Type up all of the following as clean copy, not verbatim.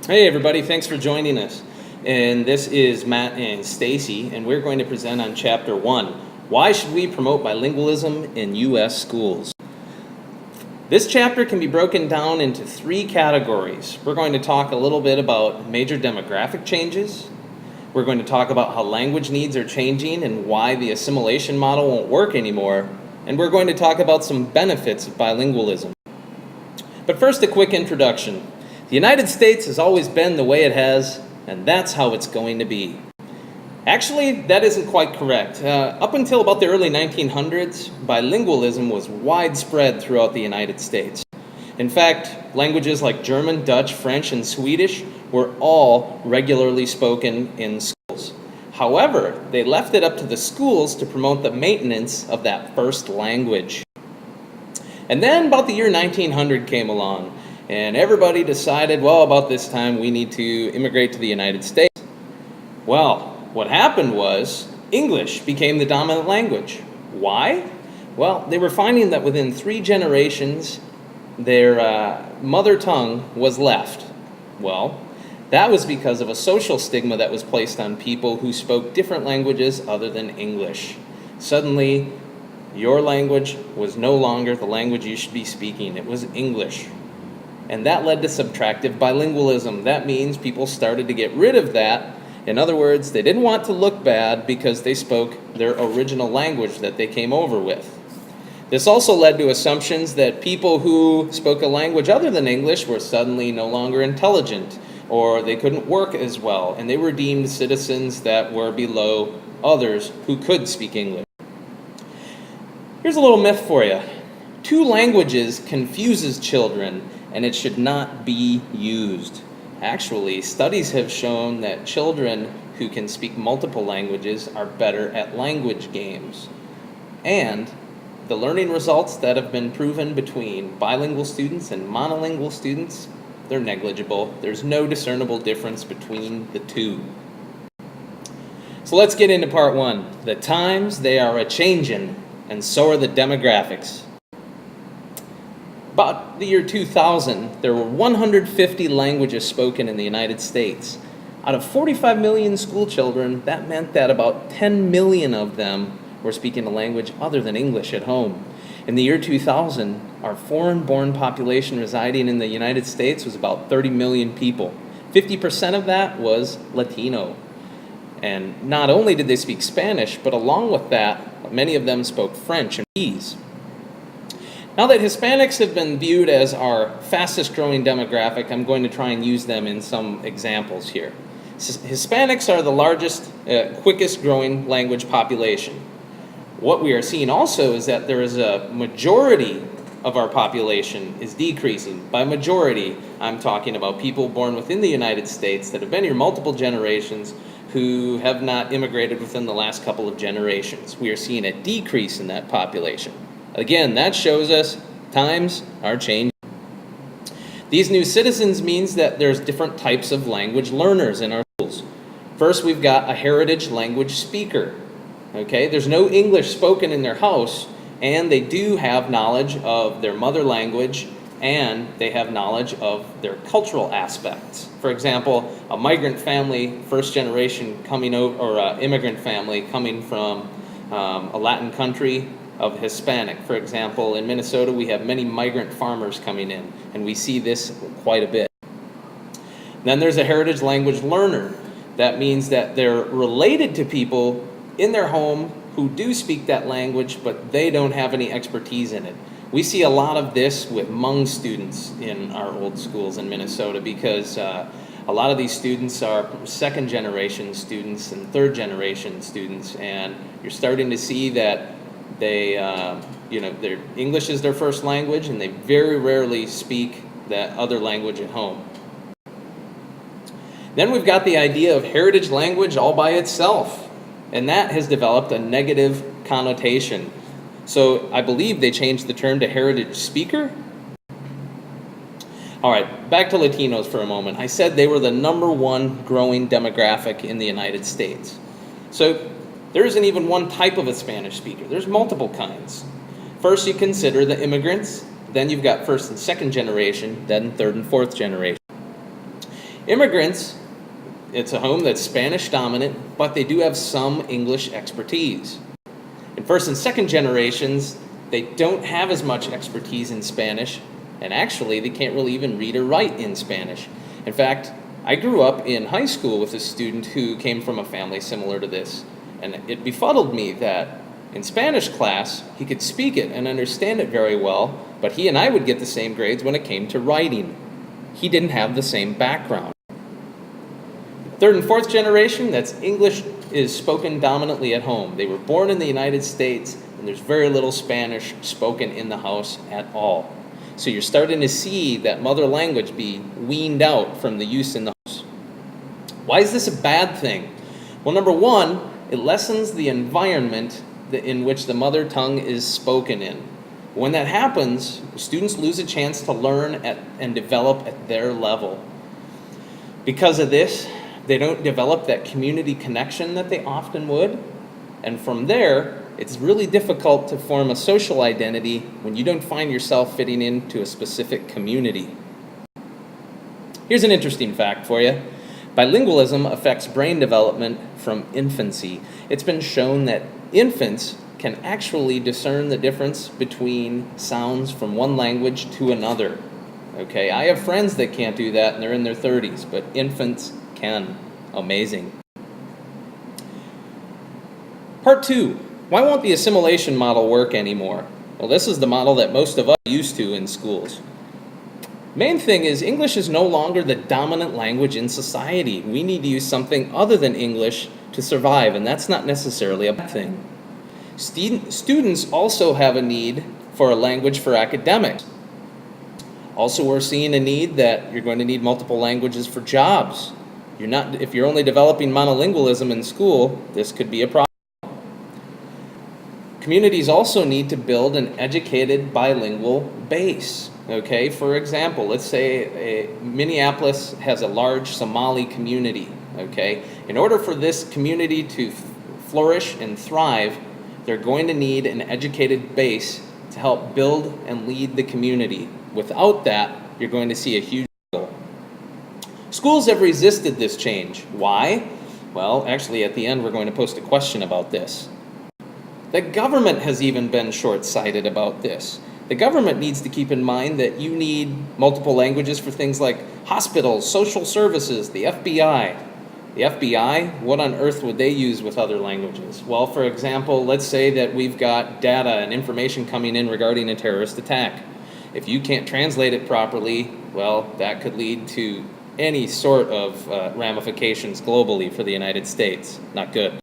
Hey everybody, thanks for joining us. And this is Matt and Stacy, and we're going to present on Chapter 1, Why Should We Promote Bilingualism in U.S. Schools? This chapter can be broken down into 3 categories. We're going to talk a little bit about major demographic changes. We're going to talk about how language needs are changing and why the assimilation model won't work anymore. And we're going to talk about some benefits of bilingualism. But first, a quick introduction. The United States has always been the way it has, and that's how it's going to be. Actually, that isn't quite correct. Up until about the early 1900s, bilingualism was widespread throughout the United States. In fact, languages like German, Dutch, French, and Swedish were all regularly spoken in schools. However, they left it up to the schools to promote the maintenance of that first language. And then about the year 1900 came along, and everybody decided, well, about this time we need to immigrate to the United States. Well, what happened was English became the dominant language. Why? Well, they were finding that within 3 generations, their mother tongue was left. Well, that was because of a social stigma that was placed on people who spoke different languages other than English. Suddenly, your language was no longer the language you should be speaking. It was English. And that led to subtractive bilingualism. That means people started to get rid of that. In other words, they didn't want to look bad because they spoke their original language that they came over with. This also led to assumptions that people who spoke a language other than English were suddenly no longer intelligent, or they couldn't work as well, and they were deemed citizens that were below others who could speak English. Here's a little myth for you. 2 languages confuses children, and it should not be used. Actually, studies have shown that children who can speak multiple languages are better at language games. And the learning results that have been proven between bilingual students and monolingual students, they're negligible. There's no discernible difference between the 2. So let's get into part 1. The times, they are a-changin', and so are the demographics. About the year 2000, there were 150 languages spoken in the United States. Out of 45 million school children, that meant that about 10 million of them were speaking a language other than English at home. In the year 2000, our foreign-born population residing in the United States was about 30 million people. 50% of that was Latino. And not only did they speak Spanish, but along with that, many of them spoke French and Portuguese. Now that Hispanics have been viewed as our fastest growing demographic, I'm going to try and use them in some examples here. Hispanics are the largest, quickest growing language population. What we are seeing also is that there is a majority of our population is decreasing. By majority, I'm talking about people born within the United States that have been here multiple generations who have not immigrated within the last couple of generations. We are seeing a decrease in that population. Again, that shows us times are changing. These new citizens means that there's different types of language learners in our schools. First, we've got a heritage language speaker. Okay, there's no English spoken in their house, and they do have knowledge of their mother language, and they have knowledge of their cultural aspects. For example, a migrant family, first generation coming over, or immigrant family coming from a Latin country, of Hispanic. For example, in Minnesota, we have many migrant farmers coming in, and we see this quite a bit. Then there's a heritage language learner. That means that they're related to people in their home who do speak that language, but they don't have any expertise in it. We see a lot of this with Hmong students in our old schools in Minnesota because a lot of these students are second generation students and third generation students, and you're starting to see that their English is their first language, and they very rarely speak that other language at home. Then we've got the idea of heritage language all by itself, and that has developed a negative connotation. So I believe they changed the term to heritage speaker. All right, back to Latinos for a moment. I said they were the #1 growing demographic in the United States. So there isn't even one type of a Spanish speaker. There's multiple kinds. First, you consider the immigrants. Then you've got first and second generation, then third and fourth generation. Immigrants, it's a home that's Spanish dominant, but they do have some English expertise. In first and second generations, they don't have as much expertise in Spanish, and actually they can't really even read or write in Spanish. In fact, I grew up in high school with a student who came from a family similar to this, and it befuddled me that in Spanish class, he could speak it and understand it very well, but he and I would get the same grades when it came to writing. He didn't have the same background. Third and fourth generation, that's English is spoken dominantly at home. They were born in the United States, and there's very little Spanish spoken in the house at all. So you're starting to see that mother language be weaned out from the use in the house. Why is this a bad thing? Well, number one, it lessens the environment in which the mother tongue is spoken in. When that happens, students lose a chance to learn and develop at their level. Because of this, they don't develop that community connection that they often would. And from there, it's really difficult to form a social identity when you don't find yourself fitting into a specific community. Here's an interesting fact for you. Bilingualism affects brain development from infancy. It's been shown that infants can actually discern the difference between sounds from one language to another. Okay, I have friends that can't do that and they're in their 30s, but infants can. Amazing. Part 2. Why won't the assimilation model work anymore? Well, this is the model that most of us are used to in schools. Main thing is English is no longer the dominant language in society. We need to use something other than English to survive, and that's not necessarily a bad thing. Students also have a need for a language for academics. Also, we're seeing a need that you're going to need multiple languages for jobs. If you're only developing monolingualism in school, this could be a problem. Communities also need to build an educated bilingual base. Okay, for example, let's say Minneapolis has a large Somali community. Okay, in order for this community to flourish and thrive, they're going to need an educated base to help build and lead the community. Without that, you're going to see a huge struggle. Schools have resisted this change. Why? Well, actually, at the end, we're going to post a question about this. The government has even been short-sighted about this. The government needs to keep in mind that you need multiple languages for things like hospitals, social services, the FBI. The FBI, what on earth would they use with other languages? Well, for example, let's say that we've got data and information coming in regarding a terrorist attack. If you can't translate it properly, well, that could lead to any sort of ramifications globally for the United States. Not good.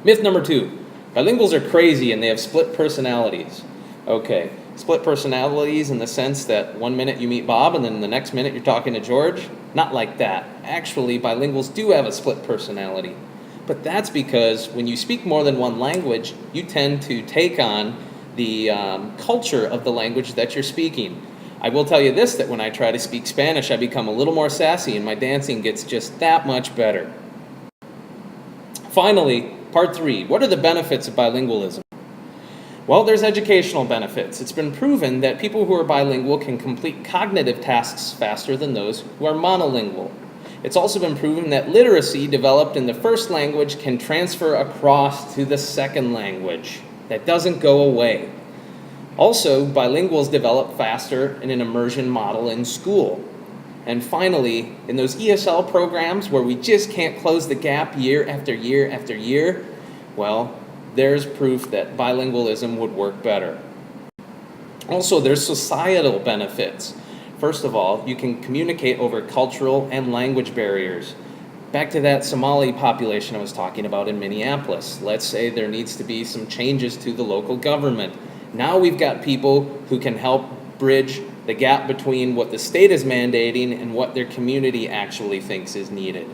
Myth number 2. Bilinguals are crazy and they have split personalities. Okay, split personalities in the sense that one minute you meet Bob and then the next minute you're talking to George? Not like that. Actually, bilinguals do have a split personality. But that's because when you speak more than one language, you tend to take on the culture of the language that you're speaking. I will tell you this, that when I try to speak Spanish, I become a little more sassy and my dancing gets just that much better. Finally, part 3, what are the benefits of bilingualism? Well, there's educational benefits. It's been proven that people who are bilingual can complete cognitive tasks faster than those who are monolingual. It's also been proven that literacy developed in the first language can transfer across to the second language. That doesn't go away. Also, bilinguals develop faster in an immersion model in school. And finally, in those ESL programs where we just can't close the gap year after year after year, well, there's proof that bilingualism would work better. Also, there's societal benefits. First of all, you can communicate over cultural and language barriers. Back to that Somali population I was talking about in Minneapolis. Let's say there needs to be some changes to the local government. Now we've got people who can help bridge the gap between what the state is mandating and what their community actually thinks is needed.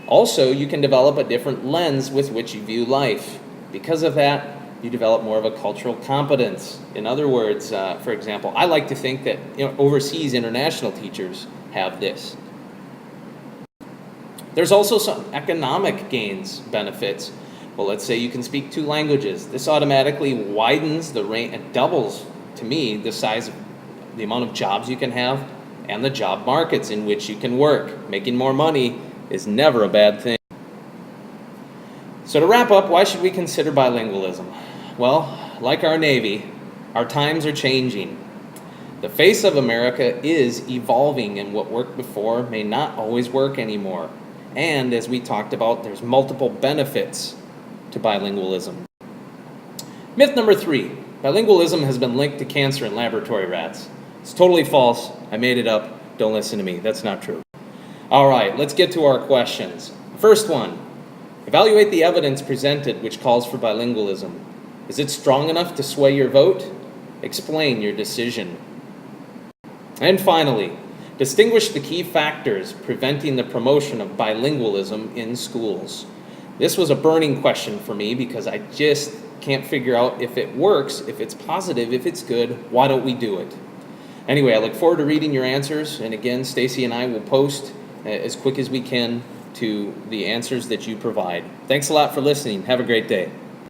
Also, you can develop a different lens with which you view life. Because of that, you develop more of a cultural competence. In other words, for example, I like to think that overseas international teachers have this. There's also some economic gains, benefits. Well, let's say you can speak 2 languages. This automatically widens the range, it doubles, to me, the size of the amount of jobs you can have and the job markets in which you can work. Making more money is never a bad thing. So to wrap up, why should we consider bilingualism? Well, like our Navy, our times are changing. The face of America is evolving, and what worked before may not always work anymore. And as we talked about, there's multiple benefits to bilingualism. Myth number 3, bilingualism has been linked to cancer in laboratory rats. It's totally false. I made it up. Don't listen to me. That's not true. All right, let's get to our questions. First one, evaluate the evidence presented which calls for bilingualism. Is it strong enough to sway your vote? Explain your decision. And finally, distinguish the key factors preventing the promotion of bilingualism in schools. This was a burning question for me because I just can't figure out if it works, if it's positive, if it's good, why don't we do it? Anyway, I look forward to reading your answers, and again, Stacy and I will post as quick as we can to the answers that you provide. Thanks a lot for listening. Have a great day.